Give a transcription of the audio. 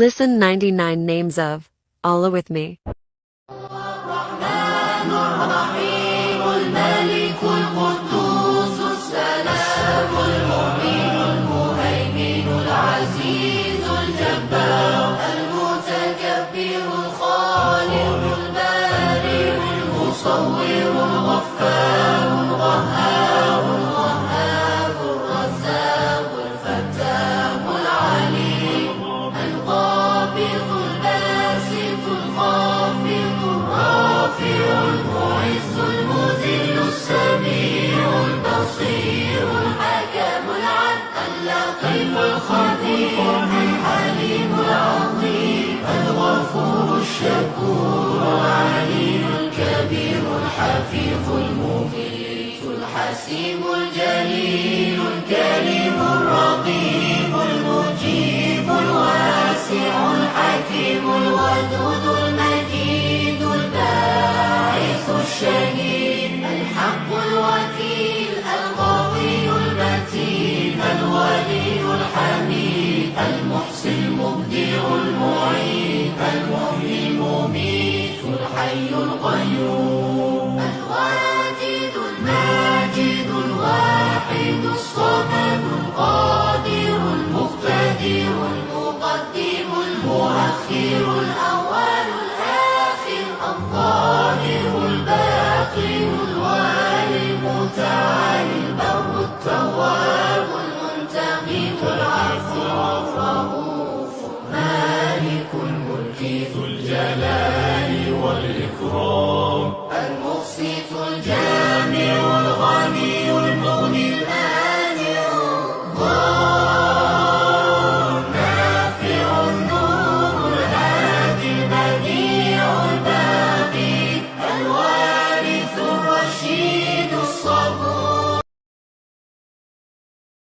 Listen 99 names of Allah with me. الرحمن الرحيم الملك القدوس السلام المؤمن المهيمن العزيز الجبار المتكبر الخالق البارئ المصور الغفار القهار الوهاب الرزاق الفتاح العليم القابض الباسط الخافض الرافع المعز المذل السميع البصير الحكم العدل اللطيف الخبير الحليم العظيم الغفور الشكور العليم الكبير الحفيظ المغيث الحسيب الجليل الكريم الرقيب المجيب الواسع الحكيم الودود المجيد الباعث الشهيد الحق الوكيل القوي المتين الولي الحميد المحسن المبدع المعيد المحيي المميت الحي القيوم الواجد الماجد الواحد الصمد القادر المقتدر المقدم المؤخر الأول الآخر الظاهر الباطن الوالي المتعال